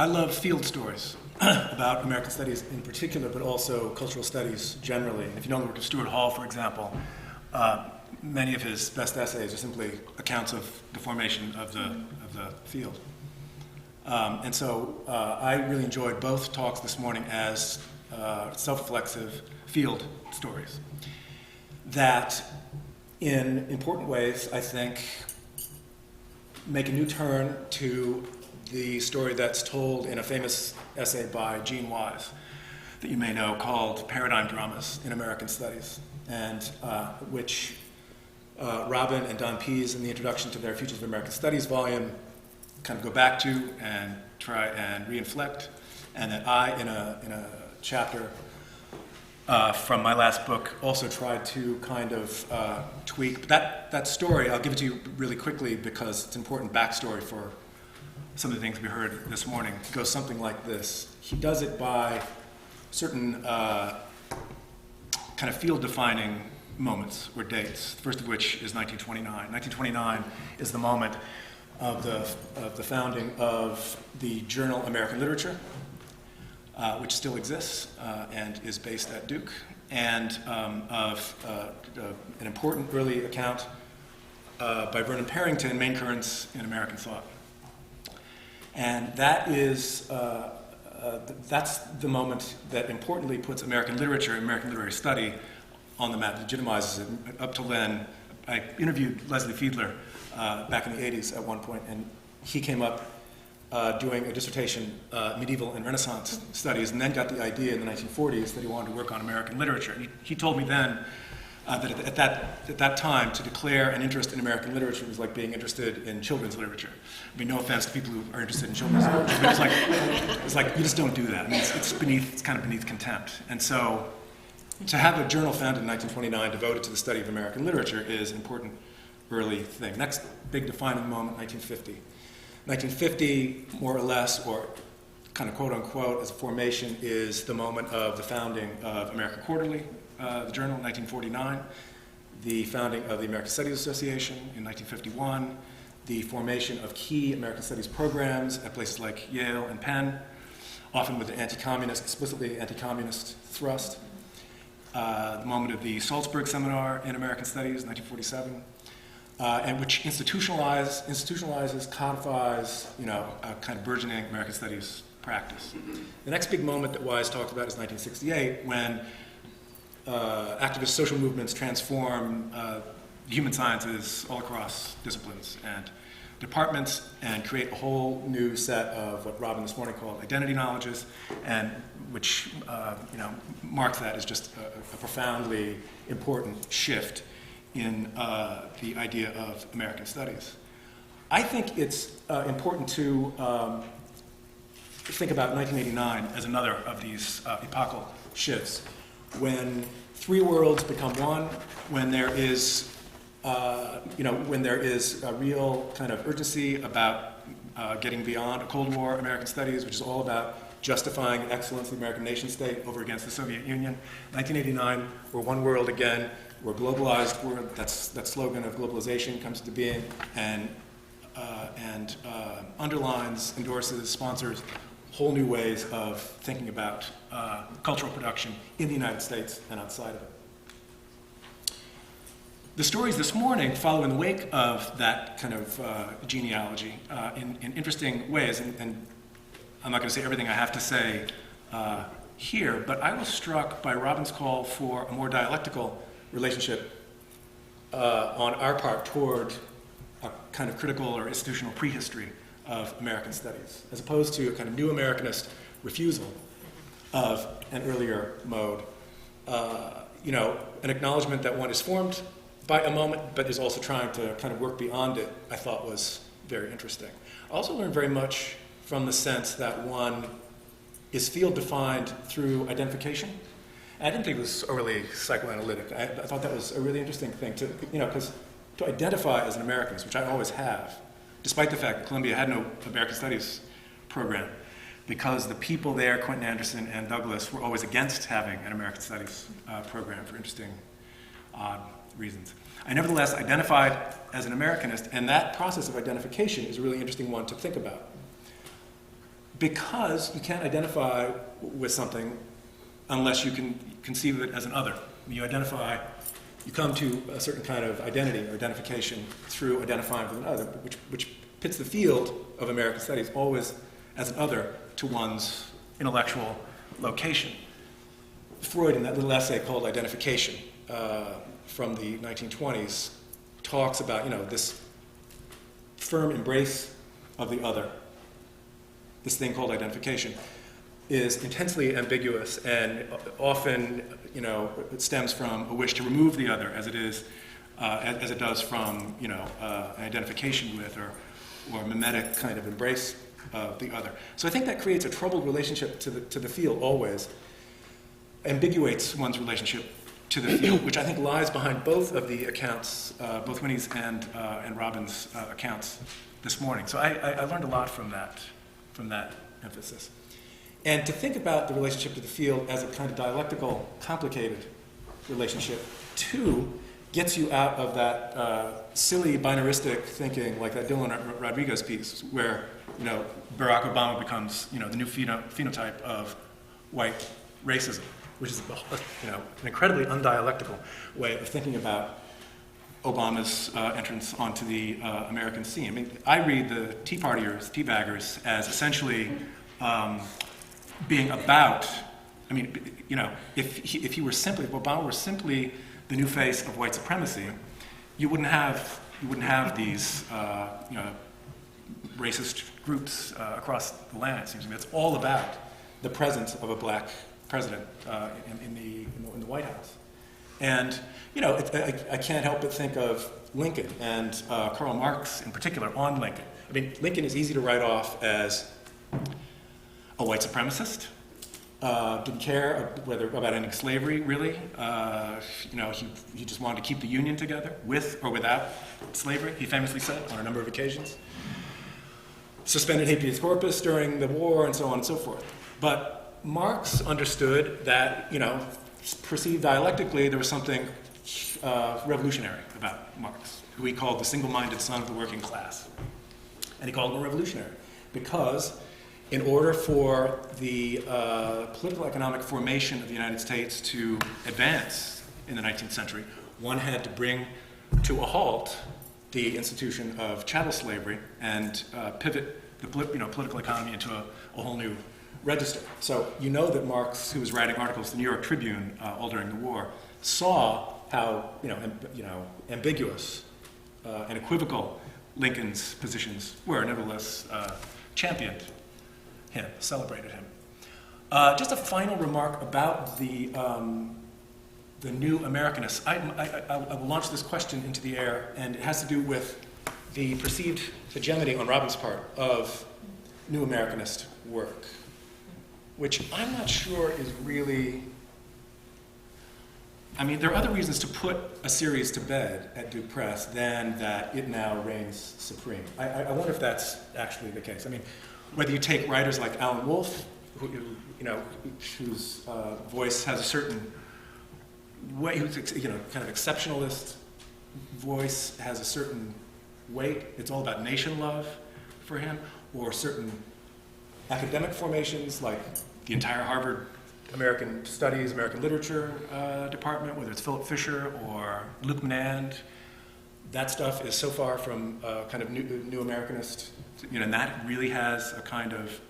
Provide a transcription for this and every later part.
I love field stories about American studies in particular, but also cultural studies generally. And if you know the work of Stuart Hall, for example, many of his best essays are simply accounts of the formation of the field. And so I really enjoyed both talks this morning as self-reflexive field stories that, in important ways, I think, make a new turn to the story that's told in a famous essay by Gene Wise that you may know called Paradigm Dramas in American Studies, and which Robin and Don Pease, in the introduction to their Futures of American Studies volume, kind of go back to and try and reinflect, and that I, in a chapter from my last book, also tried to kind of tweak. But that story, I'll give it to you really quickly because it's important backstory for some of the things we heard this morning. It goes something like this. He does it by certain kind of field-defining moments or dates, the first of which is 1929. 1929 is the moment of the founding of the journal American Literature, which still exists and is based at Duke, and of an important early account by Vernon Parrington, Main Currents in American Thought. And that is, that's the moment that importantly puts American literature, American literary study on the map, legitimizes it. Up till then, I interviewed Leslie Fiedler back in the 80s at one point, and he came up doing a dissertation, medieval and Renaissance studies, and then got the idea in the 1940s that he wanted to work on American literature. And he told me then that at that time, to declare an interest in American literature was like being interested in children's literature. I mean, no offense to people who are interested in children's literature, but it's like you just don't do that. I mean, it's kind of beneath contempt. And so, to have a journal founded in 1929 devoted to the study of American literature is an important early thing. Next big defining moment, 1950. 1950, more or less, or kind of quote unquote, as a formation, is the moment of the founding of American Quarterly, the journal, in 1949, the founding of the American Studies Association in 1951, the formation of key American Studies programs at places like Yale and Penn, often with an anti-communist, explicitly anti-communist thrust. The moment of the Salzburg Seminar in American Studies, 1947, and which institutionalizes, codifies, a kind of burgeoning American Studies practice. The next big moment that Wise talked about is 1968, when activist social movements transform human sciences all across disciplines and departments and create a whole new set of what Robin this morning called identity knowledges, and which marks that as just a profoundly important shift in the idea of American studies. I think it's important to think about 1989 as another of these epochal shifts, when three worlds become one, when there is a real kind of urgency about getting beyond a Cold War American Studies, which is all about justifying excellence of the American nation state over against the Soviet Union. 1989, we're one world again, we're globalized, that slogan of globalization comes into being and underlines, endorses, sponsors whole new ways of thinking about cultural production in the United States and outside of it. The stories this morning follow in the wake of that kind of genealogy in interesting ways, and I'm not going to say everything I have to say here, but I was struck by Robin's call for a more dialectical relationship on our part toward a kind of critical or institutional prehistory of American studies, as opposed to a kind of new Americanist refusal of an earlier mode. An acknowledgement that one is formed by a moment, but is also trying to kind of work beyond it, I thought was very interesting. I also learned very much from the sense that one is field-defined through identification. And I didn't think it was overly psychoanalytic. I thought that was a really interesting thing to, because to identify as an Americanist, which I always have, despite the fact that Columbia had no American Studies program, because the people there, Quentin Anderson and Douglas, were always against having an American Studies program for interesting, odd reasons. I nevertheless identified as an Americanist, and that process of identification is a really interesting one to think about. because you can't identify with something unless you can conceive of it as an other. You come to a certain kind of identity or identification through identifying with an other, which pits the field of American studies always as an other to one's intellectual location. Freud, in that little essay called Identification from the 1920s, talks about this firm embrace of the other. This thing called identification is intensely ambiguous and often, it stems from a wish to remove the other, as it does from, an identification with or mimetic kind of embrace of the other. So I think that creates a troubled relationship to the field always, ambiguates one's relationship to the field, which I think lies behind both of the accounts, both Winnie's and Robin's accounts this morning. So I learned a lot from that emphasis. And to think about the relationship to the field as a kind of dialectical, complicated relationship, too, gets you out of that silly binaristic thinking, like that Dylan Rodriguez piece, where Barack Obama becomes the new phenotype of white racism, which is an incredibly undialectical way of thinking about Obama's entrance onto the American scene. I mean, I read the Tea Partiers, Tea Baggers, as essentially being about. I mean, if Obama were simply the new face of white supremacy, you wouldn't have these racist groups across the land. It seems to me it's all about the presence of a black president in the White House. And I can't help but think of Lincoln and Karl Marx in particular on Lincoln. I mean, Lincoln is easy to write off as a white supremacist. Didn't care about ending slavery, really. He just wanted to keep the Union together, with or without slavery, he famously said on a number of occasions. Suspended habeas corpus during the war, and so on and so forth. But Marx understood that, perceived dialectically, there was something revolutionary about Marx, who he called the single-minded son of the working class. And he called him a revolutionary because in order for the political economic formation of the United States to advance in the 19th century, one had to bring to a halt the institution of chattel slavery and pivot the political economy into a whole new register. So that Marx, who was writing articles in the New York Tribune all during the war, saw how ambiguous and equivocal Lincoln's positions were, nevertheless championed him, celebrated him. Just a final remark about the new Americanists. I will launch this question into the air, and it has to do with the perceived hegemony on Robin's part of new Americanist work, which I'm not sure is really. I mean, there are other reasons to put a series to bed at Duke Press than that it now reigns supreme. I wonder if that's actually the case. I mean, whether you take writers like Alan Wolfe, whose voice has a certain way, who's kind of exceptionalist voice, has a certain weight. It's all about nation love for him, or certain academic formations like the entire Harvard American Studies, American Literature department, whether it's Philip Fisher or Luke Menand. That stuff is so far from kind of new Americanist, and that really has a kind of,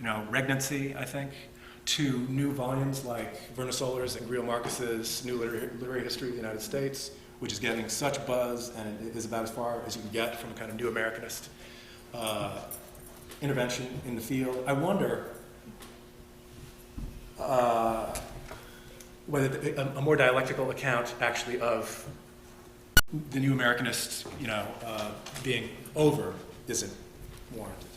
regnancy, I think, to new volumes like Verna Solar's and Greil Marcus's New Literary History of the United States, which is getting such buzz and it is about as far as you can get from a kind of new Americanist intervention in the field. I wonder whether a more dialectical account actually of the new Americanists, being over isn't warranted.